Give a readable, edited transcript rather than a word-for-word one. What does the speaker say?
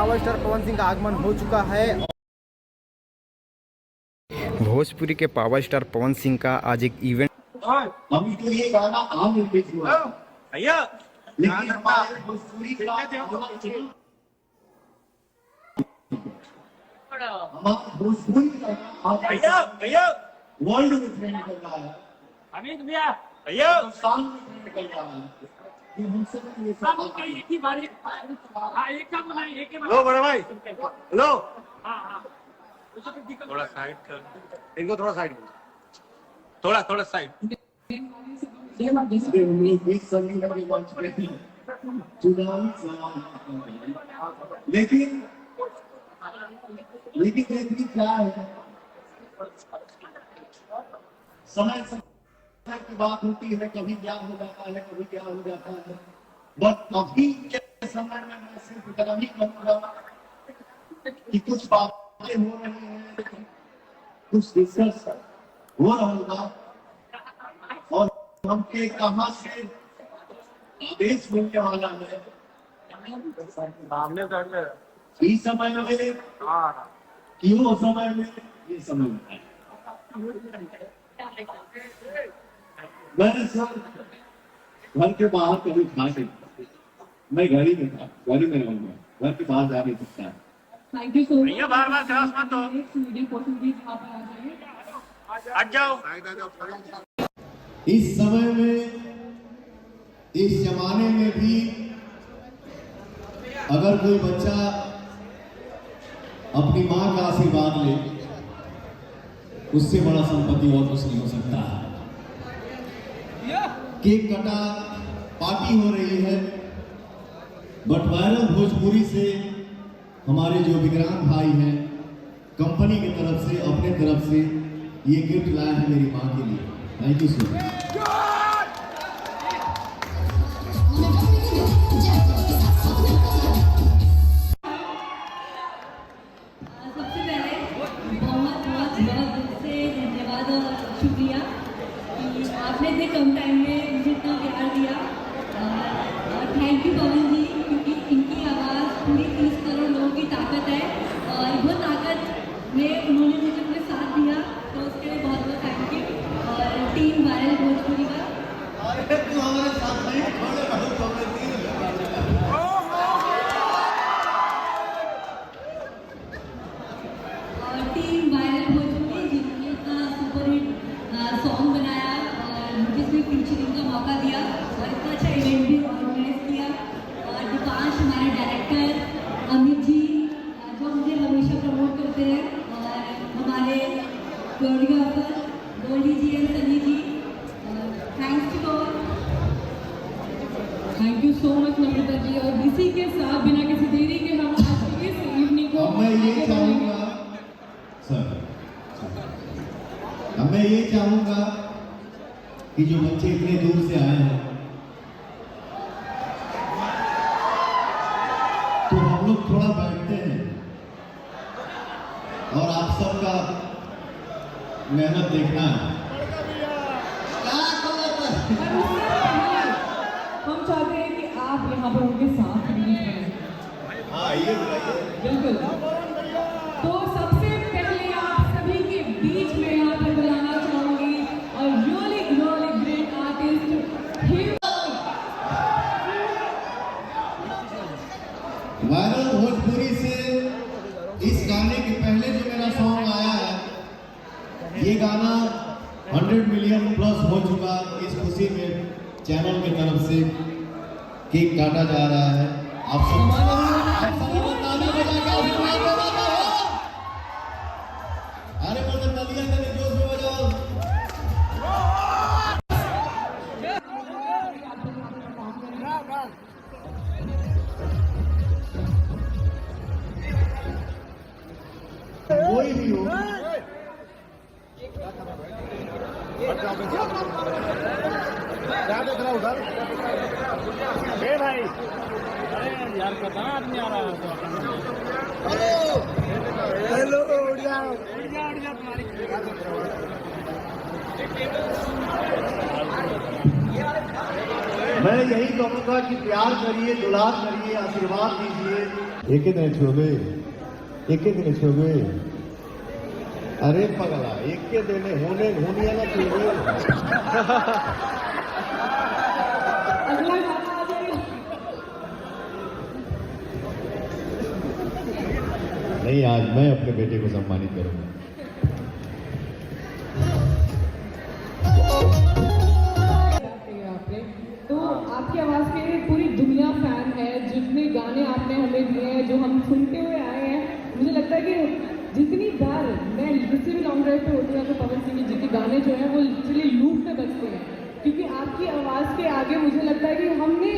Power star Pawan Singh का आगमन हो चुका है। भोजपुरी के पावर स्टार पवन सिंह का आज एक इवेंट। हम तो ये गाना आम रिलीज हुआ भैया, लेकिन हमारे भोजपुरी का हमारा भोजपुरी का भैया भैया वर्ल्ड में ट्रेंड कर रहा है। अमित भैया भैया हिंदुस्तान में ट्रेंड कर रहा है। ये हमसे ये सब एक ही बार एक काम बनाए एक ही बार। लो बड़ा भाई लो। हां थोड़ा साइड कर इनको, थोड़ा साइड थोड़ा साइड। लेकिन क्या है, समय की बात होती है, कभी क्या हो जाता है कभी क्या हो जाता है। बट अभी के समय में मैं सिर्फ इतना ही कहूँगा कि कुछ बातें हो रही हैं, कुछ डिस्कस हो रहा होगा और हमके कहां से आदेश मिलने वाला है। इस समय में क्यों समय में ये समय में मैं सर घर के बाहर कभी खा सकता, मैं घर ही में था, घर ही में रहूंगा, घर के बाहर जा नहीं सकता। Thank you so much. भैया बार बार क्लास मत हो, हट जाओ। इस समय में, इस जमाने में भी अगर कोई बच्चा अपनी मां का आशीर्वाद ले, उससे बड़ा संपत्ति और कुछ नहीं हो सकता है। केक कटा, पार्टी हो रही है, बट वायरल भोजपुरी से हमारे जो विक्रांत भाई हैं, कंपनी की तरफ से, अपने तरफ से ये गिफ्ट लाया है मेरी मां के लिए। Thank you so much. सबसे पहले बहुत दिल से धन्यवाद और शुक्रिया कि आपने इतने कम टाइम में मुझे इतना प्यार दिया। और थैंक यू पवन जी, क्योंकि इनकी आवाज़ पूरी 30 करोड़ लोगों की ताकत है और वो ताकत में उन्होंने मुझे अपने साथ दिया, तो उसके लिए बहुत बहुत थैंक यू। और टीम वायरल भोजपुरी का सॉन्ग बनाया और मुझे इसमें फीचरिंग का मौका दिया और इतना अच्छा इवेंट भी ऑर्गेनाइज किया। और दीपांश हमारे डायरेक्टर, अमित जी जो मुझे हमेशा प्रमोट करते हैं, और हमारे choreographer Goldie ji and Sunny ji, thanks to all. Thank you so much Namrata ji. और इसी के साथ बिना किसी देरी के हम आज की इस इवनिंग को मैं ये चाहूँगा सर, अब मैं ये चाहूंगा कि जो बच्चे इतने दूर से आए हैं, तो हम लोग थोड़ा बैठते हैं और आप सबका मेहनत देखना है। हम चाहते हैं कि आप यहाँ पर उनके साथ हैं। हाँ ये बिल्कुल। तो सबसे पहले आप सभी के बीच में यहाँ पर बुलाना चाहूंगी और really great artist viral Bhojpuri से इस गाने के पहले जो मेरा सॉन्ग आया है, ये गाना 100 मिलियन प्लस हो चुका। इस खुशी में चैनल की तरफ से केक काटा जा रहा है। आप सब ताली बजा के आशीर्वाद देना। अरे बोलते तालियां देने जोश में बजाओ। कोई भी हो, क्या देख रहा उधर? भाई यार पता आदमी आ रहा है। हेलो मैं यही कहूँगा कि प्यार करिए, दुलार करिए, आशीर्वाद दीजिए। एके दिन छुबे एके दिन छुबे अरे पगला एके दिन होने होनिया ना छुबे अगला गाना आ जाएगा। नहीं, आज मैं अपने बेटे को सम्मानित करूंगा। आपने तो आपकी आवाज़ के पूरी दुनिया फैन है। जितने गाने आपने हमें दिए हैं, जो हम सुनते हुए आए हैं, मुझे लगता है कि जितनी बार मैं किसी भी लॉन्ग ड्राइव पे होती हूँ तो पवन सिंह जी के गाने जो हैं वो लिटरली लूप में बजते हैं, क्योंकि आपकी आवाज़ के आगे मुझे लगता है कि हमने